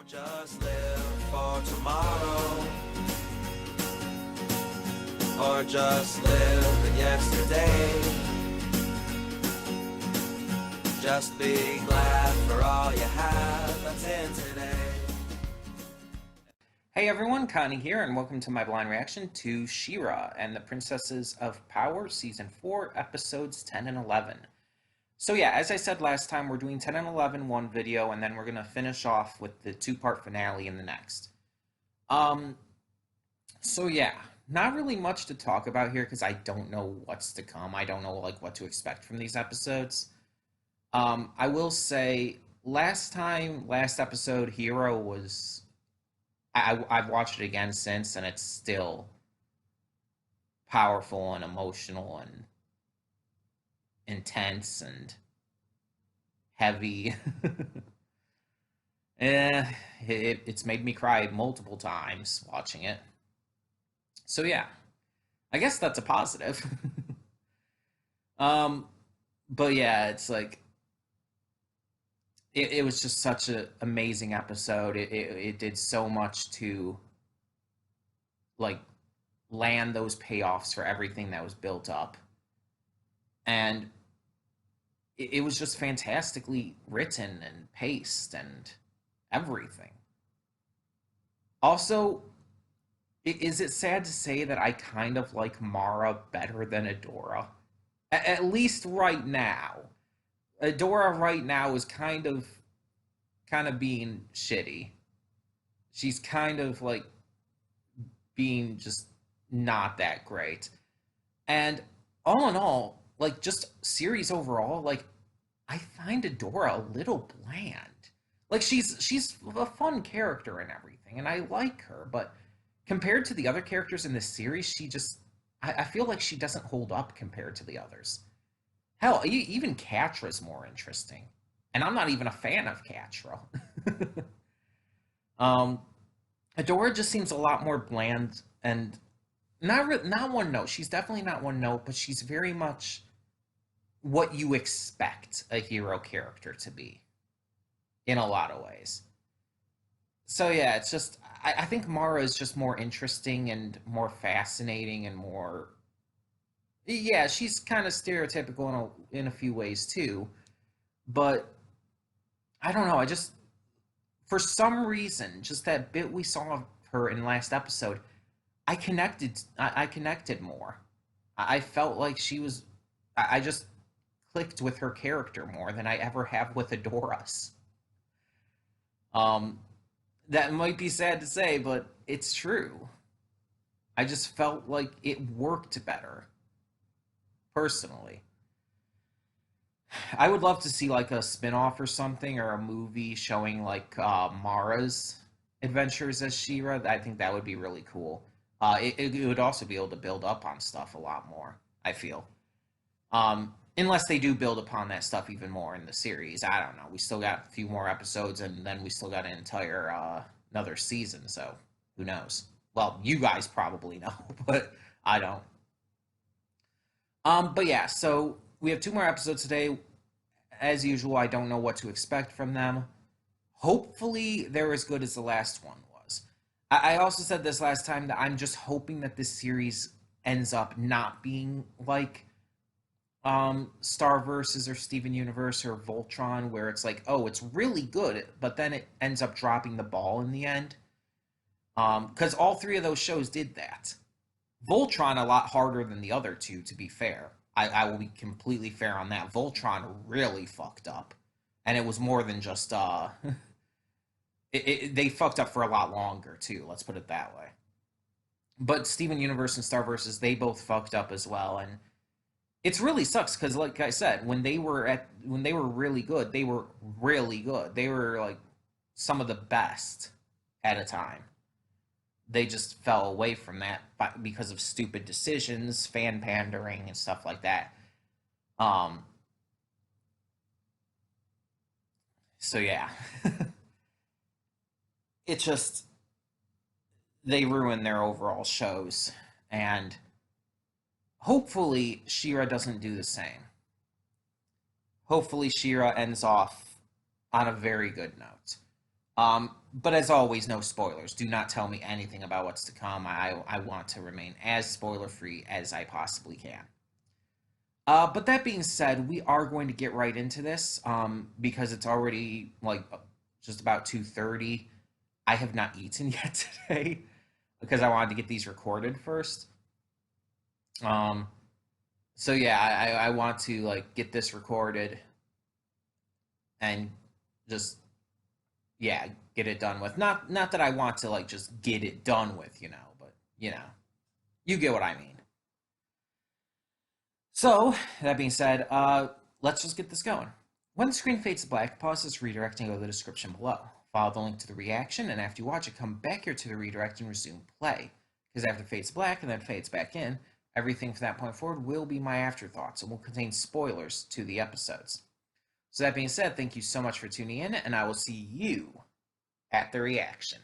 Don't just live for tomorrow, or just live in yesterday. Just be glad for all you have that's in today. Hey everyone, Connie here, and welcome to my blind reaction to She-Ra and the Princesses of Power, Season 4, Episodes 10 and 11. So yeah, as I said last time, we're doing 10 and 11 one video, and then we're going to finish off with the two-part finale in the next. So yeah, not really much to talk about here, because I don't know what's to come. I don't know, what to expect from these episodes. I will say, last episode, Hero was... I've watched it again since, and it's still powerful and emotional and intense and heavy. It's made me cry multiple times watching it. So yeah, I guess that's a positive. um, but yeah, it's like it was just such an amazing episode. It did so much to like land those payoffs for everything that was built up, and it was just fantastically written and paced and everything. Also, is it sad to say that I kind of like Mara better than Adora? At least right now. Adora right now is kind of being shitty. She's kind of like being just not that great. And all in all, like just series overall, like I find Adora a little bland. Like she's a fun character and everything, and I like her, but compared to the other characters in this series, she just I feel like she doesn't hold up compared to the others. Hell, even Catra's more interesting, and I'm not even a fan of Catra. um, Adora just seems a lot more bland and not one note. She's definitely not one note, but she's very much what you expect a hero character to be in a lot of ways. So yeah, it's just I think Mara is just more interesting and more fascinating and more, yeah, she's kind of stereotypical in a few ways too, but I don't know. I just for some reason, just that bit we saw of her in last episode, I connected more. I felt like she was. I just clicked with her character more than I ever have with Adora's. Um, that might be sad to say, but it's true. I just felt like it worked better, personally. I would love to see like a spin-off or something, or a movie showing like Mara's adventures as She-Ra. I think that would be really cool. It would also be able to build up on stuff a lot more, I feel. Unless they do build upon that stuff even more in the series. I don't know. We still got a few more episodes, and then we still got an entire another season, so who knows? Well, you guys probably know, but I don't. But yeah, so we have two more episodes today. As usual, I don't know what to expect from them. Hopefully, they're as good as the last one was. I also said this last time that I'm just hoping that this series ends up not being like Star Versus or Steven Universe or Voltron, where it's like, oh, it's really good, but then it ends up dropping the ball in the end. Because all three of those shows did that. Voltron a lot harder than the other two, to be fair. I will be completely fair on that. Voltron really fucked up, and it was more than just they fucked up for a lot longer too. Let's put it that way. But Steven Universe and Star Versus, they both fucked up as well, and it's really sucks because, like I said, when they were really good, they were really good. They were like some of the best at a time. They just fell away from that because of stupid decisions, fan pandering, and stuff like that. Um, so yeah, it just they ruin their overall shows, and hopefully She-Ra doesn't do the same. Hopefully She-Ra ends off on a very good note. But as always, no spoilers. Do not tell me anything about what's to come. I want to remain as spoiler free as I possibly can. But that being said, we are going to get right into this because it's already like just about 2:30. I have not eaten yet today because I wanted to get these recorded first. Um, so yeah, I want to like get this recorded and just yeah get it done with. Not that I want to like just get it done with, but you get what I mean. So, that being said, let's just get this going. When the screen fades to black, pause this redirect and go to the description below. Follow the link to the reaction, and after you watch it, come back here to the redirect and resume play. Because after it fades to black and then fades back in, everything from that point forward will be my afterthoughts and will contain spoilers to the episodes. So that being said, thank you so much for tuning in, and I will see you at the reaction.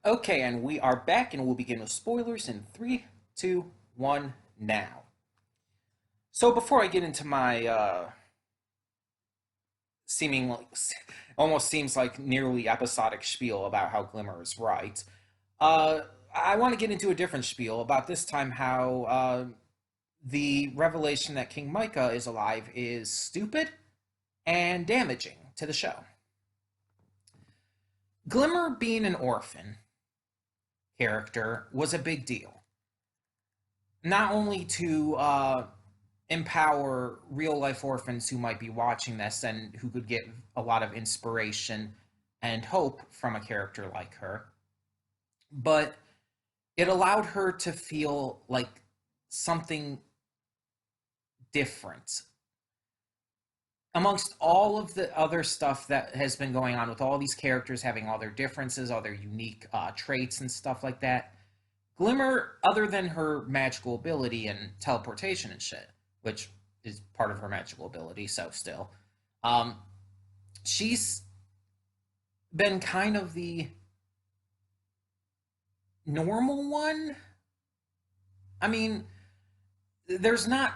Okay, and we are back, and we'll begin with spoilers in 3, 2, 1, now. So before I get into my seeming like almost seems like nearly episodic spiel about how Glimmer is right, I want to get into a different spiel about this time how the revelation that King Micah is alive is stupid and damaging to the show. Glimmer being an orphan character was a big deal. Not only to empower real life orphans who might be watching this and who could get a lot of inspiration and hope from a character like her, but it allowed her to feel like something different amongst all of the other stuff that has been going on with all these characters having all their differences, all their unique traits and stuff like that. Glimmer, other than her magical ability and teleportation and shit, which is part of her magical ability, so still, she's been kind of the normal one. I mean, there's not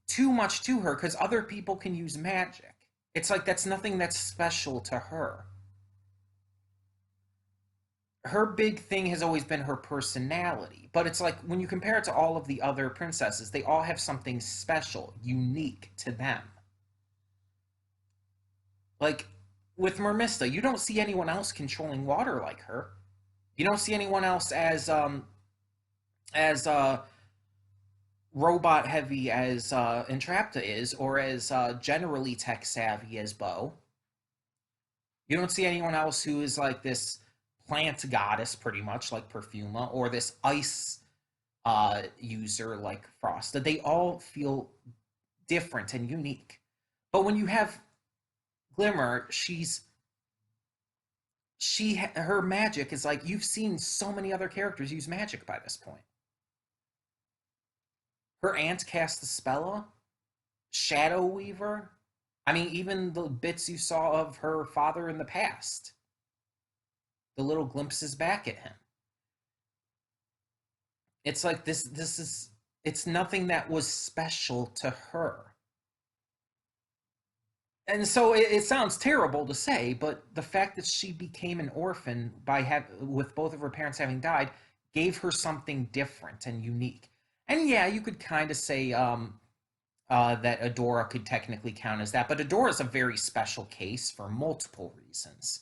too much to her because other people can use magic. It's like that's nothing that's special to her. Her big thing has always been her personality, but it's like when you compare it to all of the other princesses, they all have something special, unique to them. Like with Mermista, you don't see anyone else controlling water like her. You don't see anyone else as robot heavy as Entrapta is, or as generally tech savvy as Bo. You don't see anyone else who is like this plant goddess, pretty much like Perfuma, or this ice user like Frosta. They all feel different and unique. But when you have Glimmer, her magic is like you've seen so many other characters use magic by this point. Her aunt cast the spell, Shadow Weaver. I mean, even the bits you saw of her father in the past, the little glimpses back at him. It's like it's nothing that was special to her. And so it sounds terrible to say, but the fact that she became an orphan with both of her parents having died gave her something different and unique. And yeah, you could kind of say that Adora could technically count as that, but Adora is a very special case for multiple reasons.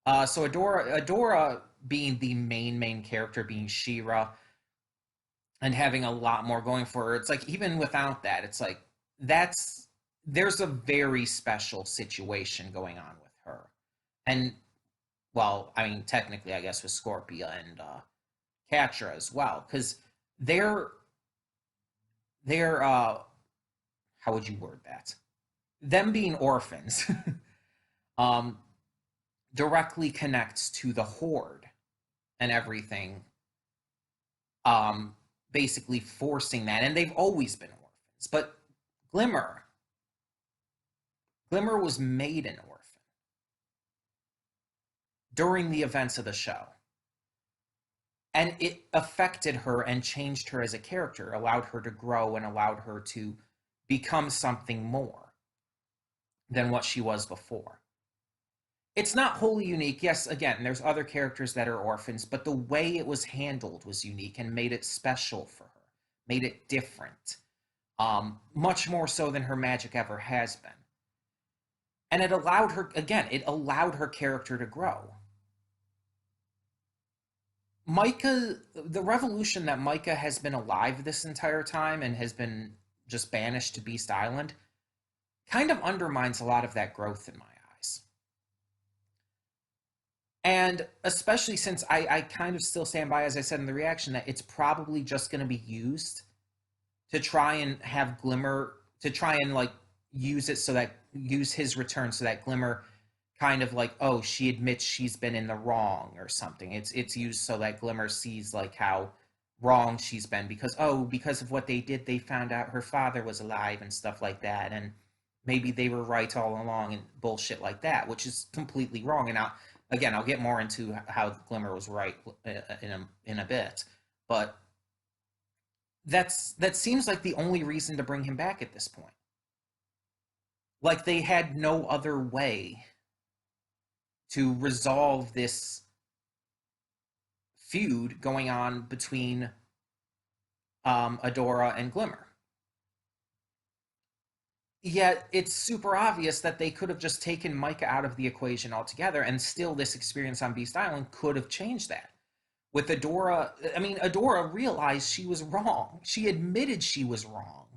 So Adora being the main character, being She-Ra, and having a lot more going for her, it's like even without that, it's like there's a very special situation going on with her. And well, I mean, technically, I guess with Scorpia and Catra as well, because they're how would you word that? Them being orphans um, directly connects to the Horde and everything, basically forcing that. And they've always been orphans. But Glimmer was made an orphan during the events of the show. And it affected her and changed her as a character, allowed her to grow and allowed her to become something more than what she was before. It's not wholly unique. Yes, again, there's other characters that are orphans, but the way it was handled was unique and made it special for her, made it different, much more so than her magic ever has been. And it allowed her, again, it allowed her character to grow. Micah, the revolution that Micah has been alive this entire time and has been just banished to Beast Island kind of undermines a lot of that growth in my eyes. And especially since I kind of still stand by, as I said in the reaction, that it's probably just going to be used to try and have Glimmer, to try and like use it so that, use his return so that Glimmer kind of like, oh, she admits she's been in the wrong or something. It's used so that Glimmer sees like how wrong she's been because, oh, because of what they did, they found out her father was alive and stuff like that, and maybe they were right all along and bullshit like that, which is completely wrong. And I'll get more into how Glimmer was right in a bit, but that seems like the only reason to bring him back at this point. Like they had no other way to resolve this feud going on between Adora and Glimmer. Yet it's super obvious that they could have just taken Micah out of the equation altogether, and still this experience on Beast Island could have changed that. With Adora, I mean, Adora realized she was wrong. She admitted she was wrong.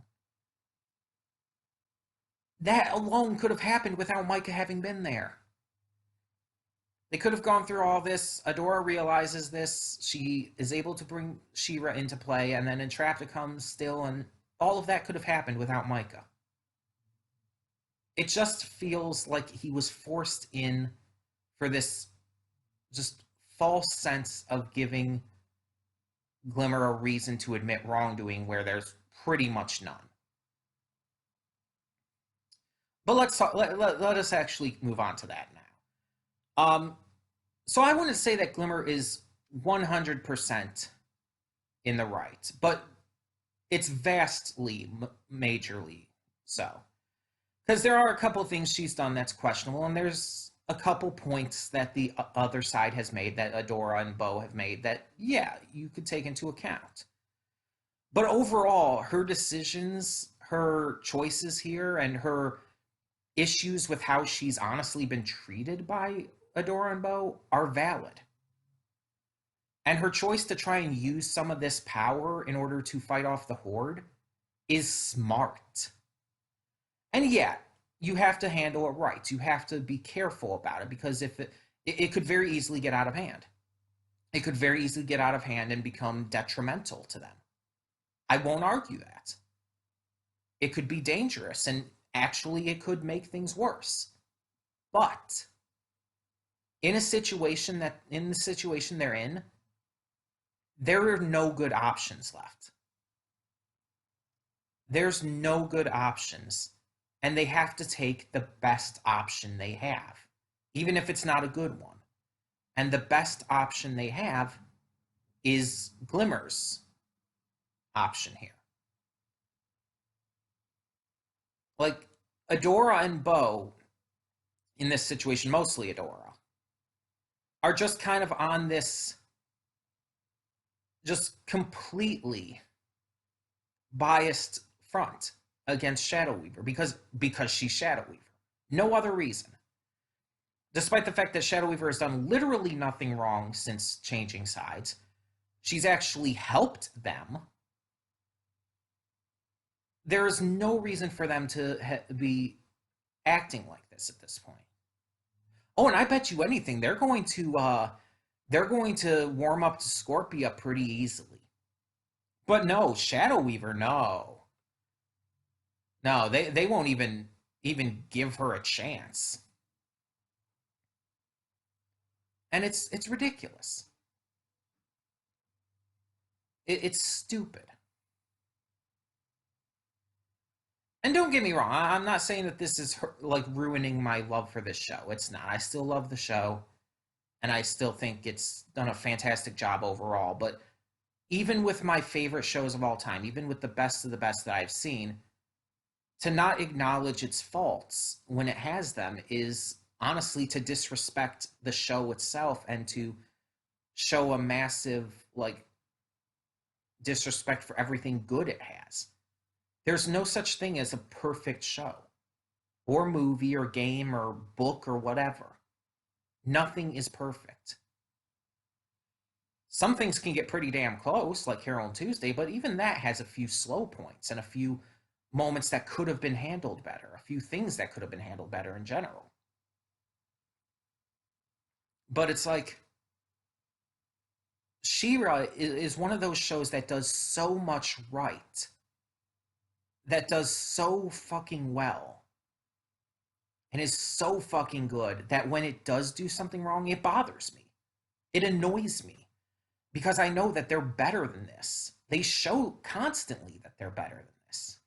That alone could have happened without Micah having been there. They could have gone through all this. Adora realizes this. She is able to bring She-Ra into play, and then Entrapta comes still, and all of that could have happened without Micah. It just feels like he was forced in for this just false sense of giving Glimmer a reason to admit wrongdoing where there's pretty much none. But let's talk, let us actually move on to that now. So I wouldn't say that Glimmer is 100% in the right, but it's vastly, majorly so. Because there are a couple of things she's done that's questionable, and there's a couple points that the other side has made, that Adora and Bo have made, that, yeah, you could take into account. But overall, her decisions, her choices here, and her issues with how she's honestly been treated by Adora and Bo are valid. And her choice to try and use some of this power in order to fight off the Horde is smart. And yeah, you have to handle it right. You have to be careful about it, because if it could very easily get out of hand. It could very easily get out of hand and become detrimental to them. I won't argue that. It could be dangerous, and actually it could make things worse. But in the situation they're in, there are no good options left. There's no good options, and they have to take the best option they have, even if it's not a good one. And the best option they have is Glimmer's option here. Like, Adora and Bo, in this situation, mostly Adora, are just kind of on this just completely biased front against Shadow Weaver because she's Shadow Weaver. No other reason. Despite the fact that Shadow Weaver has done literally nothing wrong since changing sides, she's actually helped them. There is no reason for them to be acting like this at this point. Oh, and I bet you anything, they're going to warm up to Scorpia pretty easily. But no, Shadow Weaver, no. No, they won't even give her a chance. And it's ridiculous. It's stupid. And don't get me wrong, I'm not saying that this is like ruining my love for this show. It's not. I still love the show, and I still think it's done a fantastic job overall. But even with my favorite shows of all time, even with the best of the best that I've seen, to not acknowledge its faults when it has them is honestly to disrespect the show itself and to show a massive like disrespect for everything good it has. There's no such thing as a perfect show or movie or game or book or whatever. Nothing is perfect. Some things can get pretty damn close, like Carol and Tuesday, but even that has a few slow points and a few moments that could have been handled better, a few things that could have been handled better in general. But it's like She-Ra is one of those shows that does so much right, that does so fucking well, and is so fucking good that when it does do something wrong, it bothers me. It annoys me because I know that they're better than this. They show constantly that they're better than this.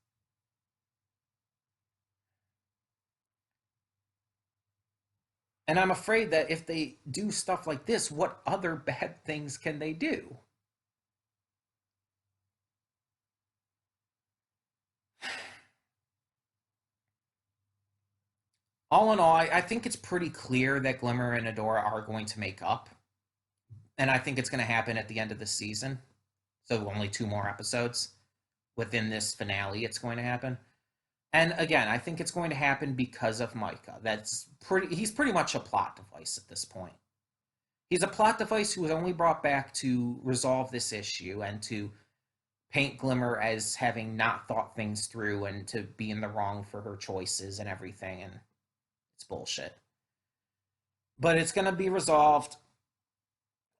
And I'm afraid that if they do stuff like this, what other bad things can they do? All in all, I think it's pretty clear that Glimmer and Adora are going to make up. And I think it's going to happen at the end of the season. So only 2 more episodes within this finale, it's going to happen. And again, I think it's going to happen because of Micah. He's pretty much a plot device at this point. He's a plot device who was only brought back to resolve this issue and to paint Glimmer as having not thought things through and to be in the wrong for her choices and everything. And it's bullshit. But it's going to be resolved.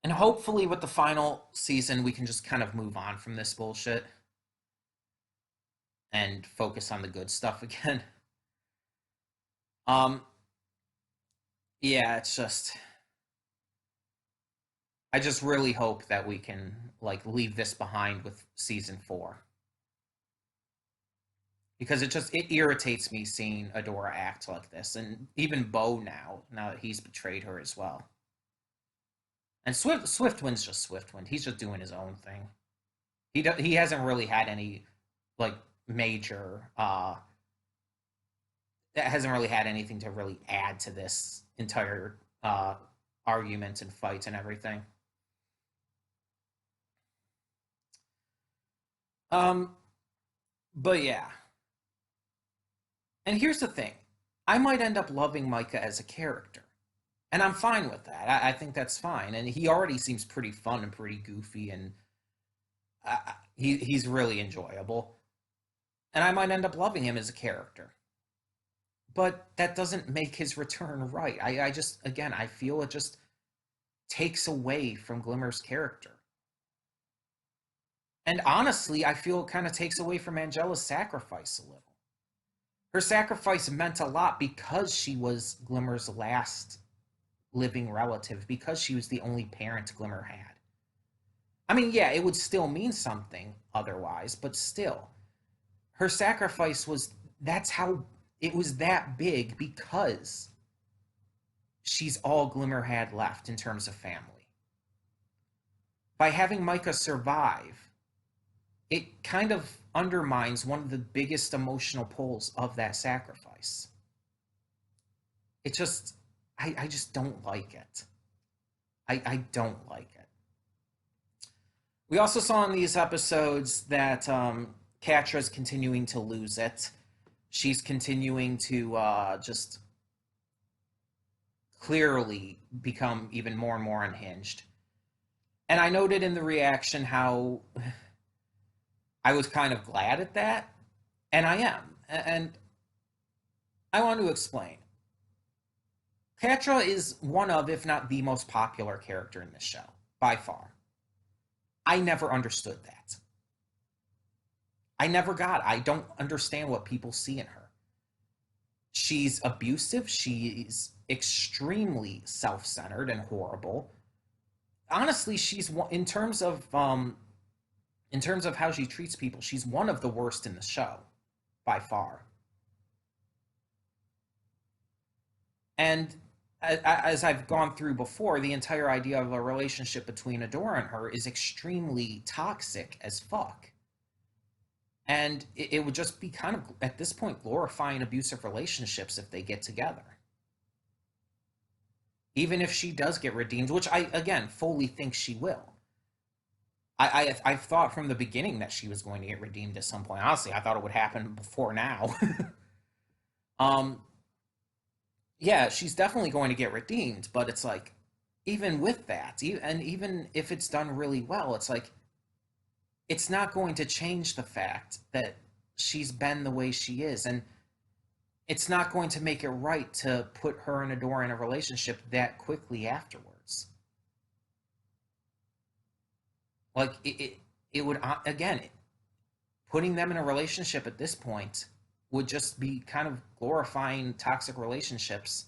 And hopefully, with the final season, we can just kind of move on from this bullshit and focus on the good stuff again. Um, yeah, it's just I just really hope that we can like leave this behind with season 4. Because it irritates me seeing Adora act like this, and even Bo now that he's betrayed her as well. And Swiftwind's just Swiftwind. He's just doing his own thing. He hasn't really had any like major that hasn't really had anything to really add to this entire argument and fight and everything. Um, but yeah. And here's the thing: I might end up loving Micah as a character, and I'm fine with that. I think that's fine. And he already seems pretty fun and pretty goofy, and he's really enjoyable. And I might end up loving him as a character. But that doesn't make his return right. I just, again, I feel it just takes away from Glimmer's character. And honestly, I feel it kind of takes away from Angela's sacrifice a little. Her sacrifice meant a lot because she was Glimmer's last living relative, because she was the only parent Glimmer had. I mean, yeah, it would still mean something otherwise, but still. Her sacrifice that's how it was that big, because she's all Glimmer had left in terms of family. By having Micah survive, it kind of undermines one of the biggest emotional pulls of that sacrifice. It just, I just don't like it. I don't like it. We also saw in these episodes that Catra's continuing to lose it. She's continuing to just clearly become even more and more unhinged. And I noted in the reaction how I was kind of glad at that, and I am. And I want to explain. Catra is one of, if not the most popular character in this show, by far. I never understood that. I never got it. I don't understand what people see in her. She's abusive. She's extremely self-centered and horrible. Honestly, she's in terms of how she treats people, she's one of the worst in the show, by far. And as I've gone through before, the entire idea of a relationship between Adora and her is extremely toxic as fuck. And it would just be kind of, at this point, glorifying abusive relationships if they get together. even if she does get redeemed, which I again fully think she will. I've thought from the beginning that she was going to get redeemed at some point. Honestly, I thought it would happen before now. um, yeah, she's definitely going to get redeemed, but it's like, even with that, and even if it's done really well, it's like, it's not going to change the fact that she's been the way she is, and it's not going to make it right to put her and Adora in a relationship that quickly afterwards. Like it would again, putting them in a relationship at this point would just be kind of glorifying toxic relationships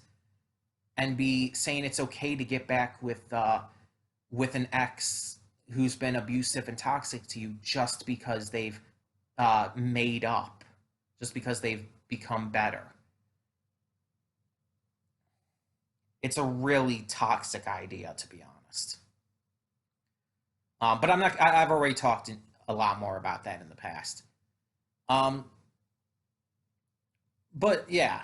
and be saying it's okay to get back with an ex who's been abusive and toxic to you just because they've made up, just because they've become better. It's a really toxic idea, to be honest. But I'm not. I've already talked a lot more about that in the past. Um, but yeah,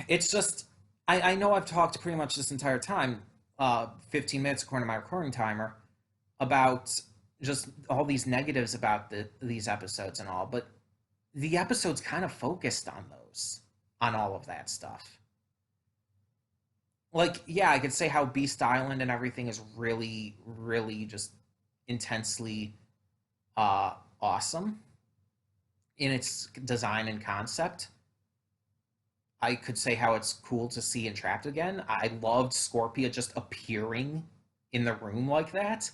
it's just I know I've talked pretty much this entire time, 15 minutes according to my recording timer, about just all these negatives about these episodes and all, but the episodes kind of focused on those, on all of that stuff. Like, yeah, I could say how Beast Island and everything is really, really just intensely awesome in its design and concept. I could say how it's cool to see Entrapped again. I loved Scorpia just appearing in the room like that.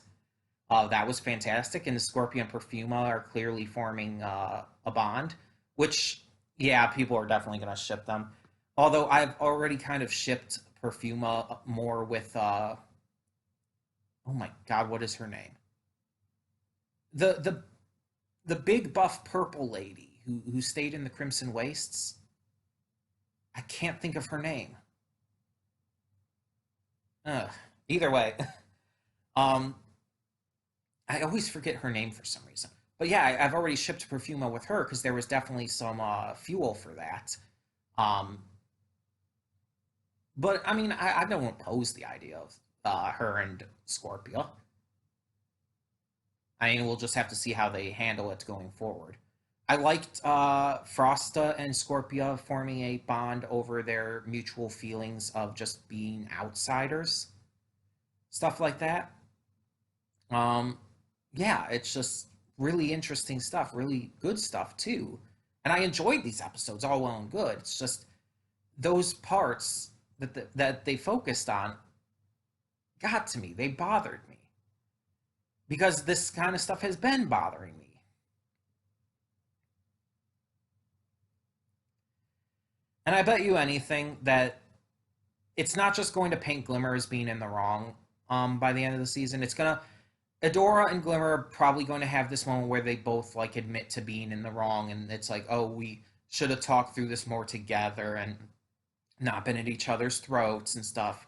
That was fantastic. And Scorpia and Perfuma are clearly forming a bond, which, yeah, people are definitely going to ship them. Although I've already kind of shipped Perfuma more with, oh my God, what is her name? The the the big buff purple lady who stayed in the Crimson Wastes. I can't think of her name. Ugh. Either way, um, I always forget her name for some reason. But yeah, I've already shipped Perfuma with her because there was definitely some fuel for that. Um, but I mean, I don't oppose the idea of her and Scorpio. I mean, we'll just have to see how they handle it going forward. I liked Frosta and Scorpia forming a bond over their mutual feelings of just being outsiders, stuff like that. Um, yeah, it's just really interesting stuff, really good stuff too. And I enjoyed these episodes, all well and good. It's just those parts that they focused on got to me. They bothered me because this kind of stuff has been bothering me. And I bet you anything that it's not just going to paint Glimmer as being in the wrong by the end of the season. It's gonna Adora and Glimmer are probably going to have this moment where they both like admit to being in the wrong, and it's like, oh, we should have talked through this more together and not been at each other's throats and stuff.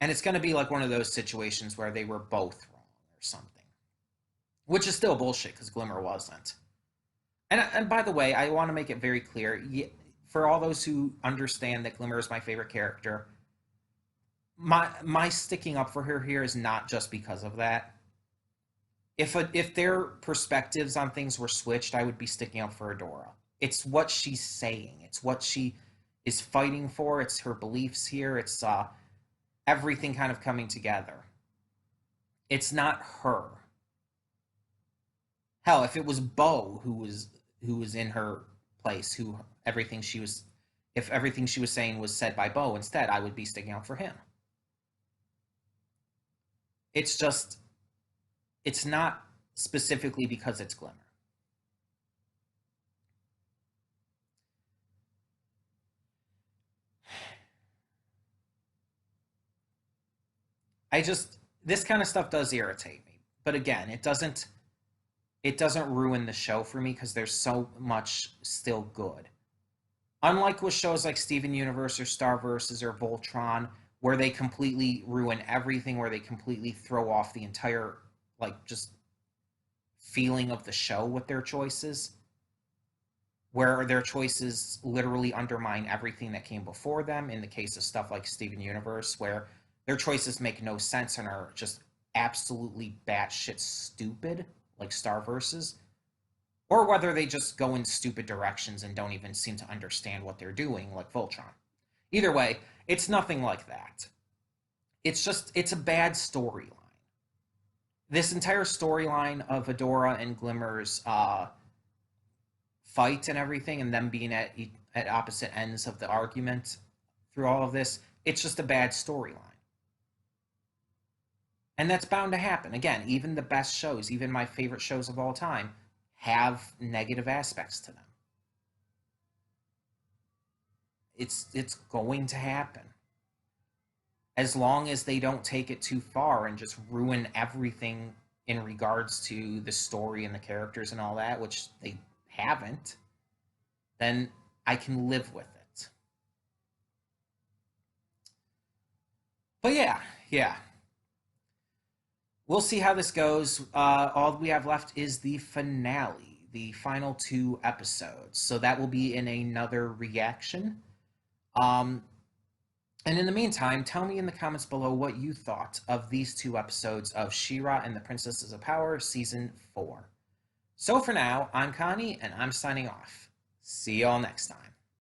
And it's going to be like one of those situations where they were both wrong or something, which is still bullshit because Glimmer wasn't. And by the way, I want to make it very clear for all those who understand that Glimmer is my favorite character. My sticking up for her here is not just because of that. If their perspectives on things were switched, I would be sticking up for Adora. It's what she's saying. It's what she is fighting for. It's her beliefs here. It's everything kind of coming together. It's not her. Hell, if it was Bo who was in her place, who everything she was, if everything she was saying was said by Bo instead, I would be sticking up for him. It's just, it's not specifically because it's Glimmer. I just this kind of stuff does irritate me. But again, it doesn't ruin the show for me because there's so much still good. Unlike with shows like Steven Universe or Star Versus or Voltron, where they completely ruin everything, where they completely throw off the entire like just feeling of the show with their choices. where their choices literally undermine everything that came before them. In the case of stuff like Steven Universe, where their choices make no sense and are just absolutely batshit stupid, like Starverses, or whether they just go in stupid directions and don't even seem to understand what they're doing, like Voltron. Either way, it's nothing like that. It's a bad storyline. This entire storyline of Adora and Glimmer's fight and everything, and them being at opposite ends of the argument through all of this, it's just a bad storyline. And that's bound to happen. Again, even the best shows, even my favorite shows of all time, have negative aspects to them. It's going to happen. As long as they don't take it too far and just ruin everything in regards to the story and the characters and all that, which they haven't, then I can live with it. But yeah. We'll see how this goes. All we have left is the finale, the final 2 episodes. So that will be in another reaction. And in the meantime, tell me in the comments below what you thought of these 2 episodes of She-Ra and the Princesses of Power Season 4. So for now, I'm Connie, and I'm signing off. See y'all next time.